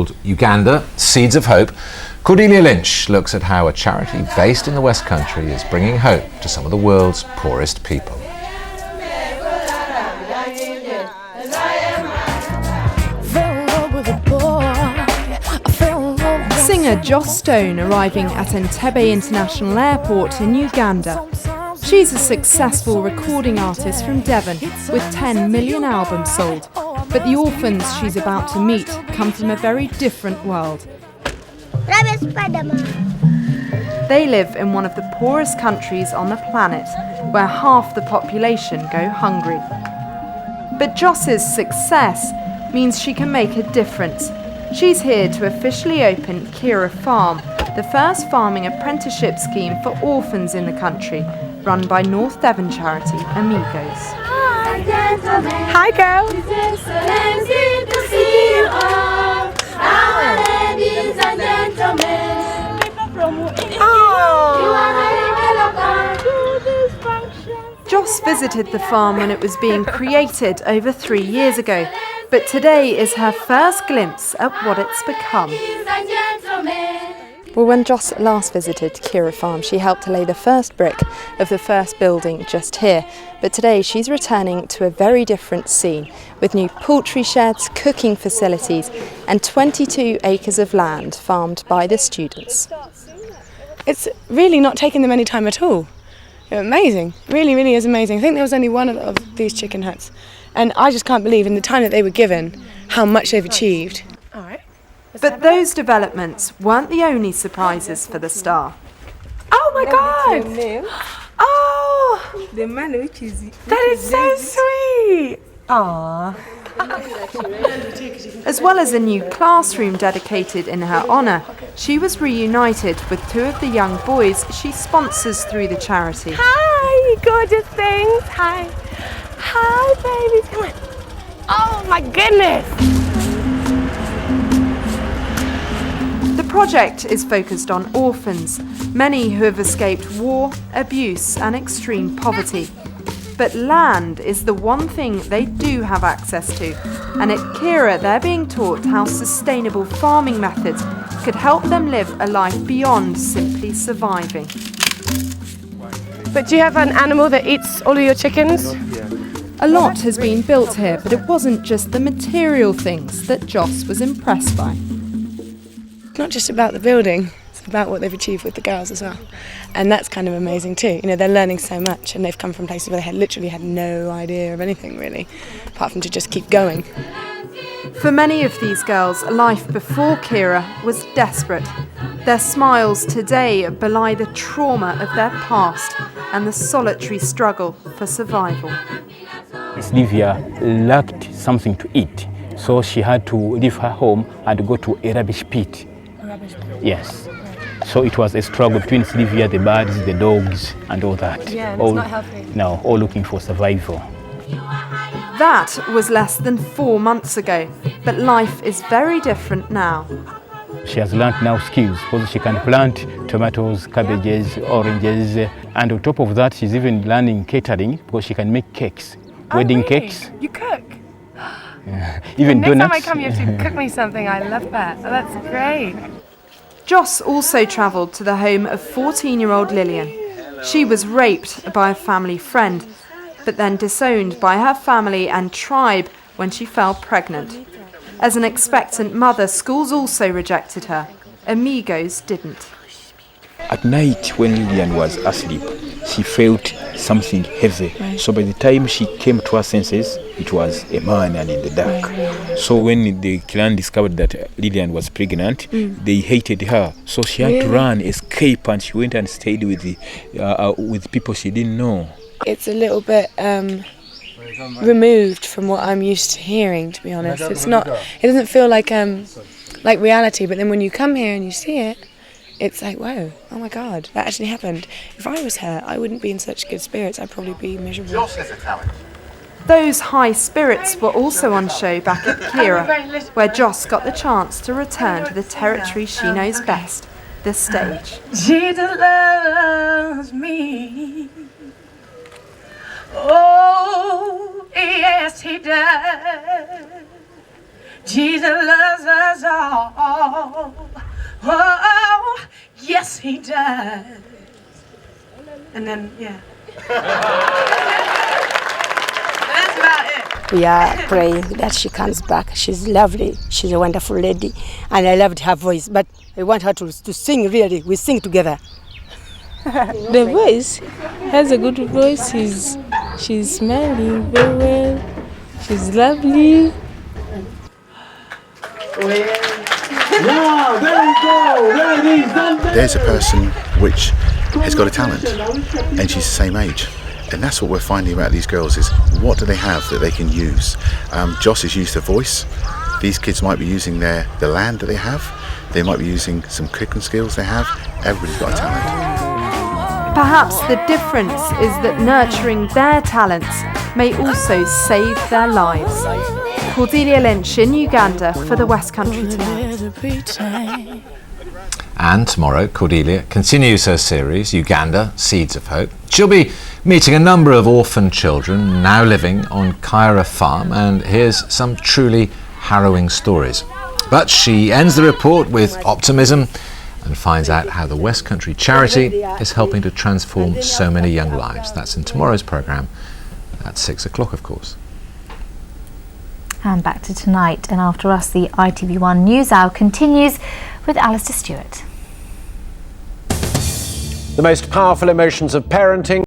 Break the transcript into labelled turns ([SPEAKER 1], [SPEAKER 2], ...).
[SPEAKER 1] called Uganda, Seeds of Hope, Cordelia Lynch looks at how a charity based in the West Country is bringing hope to some of the world's poorest people.
[SPEAKER 2] Singer Joss Stone arriving at Entebbe International Airport in Uganda. She's a successful recording artist from Devon with 10 million albums sold. But the orphans she's about to meet come from a very different world. They live in one of the poorest countries on the planet, where half the population go hungry. But Joss's success means she can make a difference. She's here to officially open Kira Farm, the first farming apprenticeship scheme for orphans in the country, run by North Devon charity Amigos.
[SPEAKER 3] Hi, gentlemen. Hi, girl. It's excellency to see you all. Our ladies and gentlemen. People from You are very welcome to this function.
[SPEAKER 2] Joss visited the farm when it was being created over 3 years ago, but today is her first glimpse at what it's become. Well, when Joss last visited Kira Farm, she helped to lay the first brick of the first building just here. But today she's returning to a very different scene, with new poultry sheds, cooking facilities, and 22 acres of land farmed by the students.
[SPEAKER 4] It's really not taking them any time at all. Amazing, really, really is amazing. I think there was only one of these chicken huts, and I just can't believe in the time that they were given how much they've achieved. All right.
[SPEAKER 2] But those developments weren't the only surprises for the star.
[SPEAKER 4] Oh my God! Oh,
[SPEAKER 5] the man which is
[SPEAKER 4] that is so sweet. Aww.
[SPEAKER 2] As well as a new classroom dedicated in her honour, she was reunited with 2 of the young boys she sponsors through the charity.
[SPEAKER 4] Hi, gorgeous things. Hi. Hi, babies. Come on. Oh my goodness.
[SPEAKER 2] The project is focused on orphans, many who have escaped war, abuse and extreme poverty. But land is the one thing they do have access to, and at Kira they're being taught how sustainable farming methods could help them live a life beyond simply surviving.
[SPEAKER 4] But do you have an animal that eats all of your chickens?
[SPEAKER 2] A lot has been built here, but it wasn't just the material things that Joss was impressed by.
[SPEAKER 4] It's not just about the building, it's about what they've achieved with the girls as well. And that's kind of amazing too. You know, they're learning so much and they've come from places where they literally had no idea of anything really, apart from to just keep going.
[SPEAKER 2] For many of these girls, life before Kira was desperate. Their smiles today belie the trauma of their past and the solitary struggle for survival.
[SPEAKER 6] Livia lacked something to eat, so she had to leave her home and go to a rubbish pit. Yes. So it was a struggle between Sylvia, the birds, the dogs, and all that.
[SPEAKER 4] Yeah, and it's not healthy.
[SPEAKER 6] No, all looking for survival.
[SPEAKER 2] That was less than 4 months ago, but life is very different now.
[SPEAKER 6] She has learned now skills because she can plant tomatoes, cabbages, oranges, and on top of that, she's even learning catering because she can make cakes, wedding cakes.
[SPEAKER 4] You cook?
[SPEAKER 6] Even
[SPEAKER 4] Next
[SPEAKER 6] donuts.
[SPEAKER 4] time I come, you have to cook me something. I love that. Oh, that's great.
[SPEAKER 2] Joss also travelled to the home of 14-year-old Lillian. She was raped by a family friend, but then disowned by her family and tribe when she fell pregnant. As an expectant mother, schools also rejected her. Amigos didn't.
[SPEAKER 7] At night when Lillian was asleep, she felt something heavy. Right. So by the time she came to her senses, it was a man and in the dark. Right. So when the clan discovered that Lillian was pregnant, they hated her. So she had to run, escape, and she went and stayed with people she didn't know.
[SPEAKER 4] It's a little bit removed from what I'm used to hearing, to be honest. It's not. It doesn't feel like reality. But then when you come here and you see it, it's like, whoa, oh my God, that actually happened. If I was her, I wouldn't be in such good spirits. I'd probably be miserable.
[SPEAKER 2] Those high spirits were also on show back at Kira, where Joss got the chance to return to the territory she knows best, the stage.
[SPEAKER 3] Jesus loves me. Oh, yes, he does. Jesus loves us all. Oh, yes, he does. And then, yeah. That's about it.
[SPEAKER 5] We are praying that she comes back. She's lovely. She's a wonderful lady. And I loved her voice. But I want her to sing really. We sing together.
[SPEAKER 8] The voice has a good voice. She's smiling very well. She's lovely.
[SPEAKER 9] There's a person which has got a talent and she's the same age. And that's what we're finding about these girls is what do they have that they can use? Joss has used her voice. These kids might be using the land that they have. They might be using some cooking skills they have. Everybody's got a talent.
[SPEAKER 2] Perhaps the difference is that nurturing their talents may also save their lives. Cordelia Lynch in Uganda for the West Country Tonight.
[SPEAKER 1] And tomorrow, Cordelia continues her series, Uganda, Seeds of Hope. She'll be meeting a number of orphan children now living on Kaira Farm, and here's some truly harrowing stories. But she ends the report with optimism and finds out how the West Country charity is helping to transform so many young lives. That's in tomorrow's programme at 6 o'clock, of course.
[SPEAKER 10] And back to tonight, and after us, the ITV1 News Hour continues with Alistair Stewart.
[SPEAKER 11] The most powerful emotions of parenting.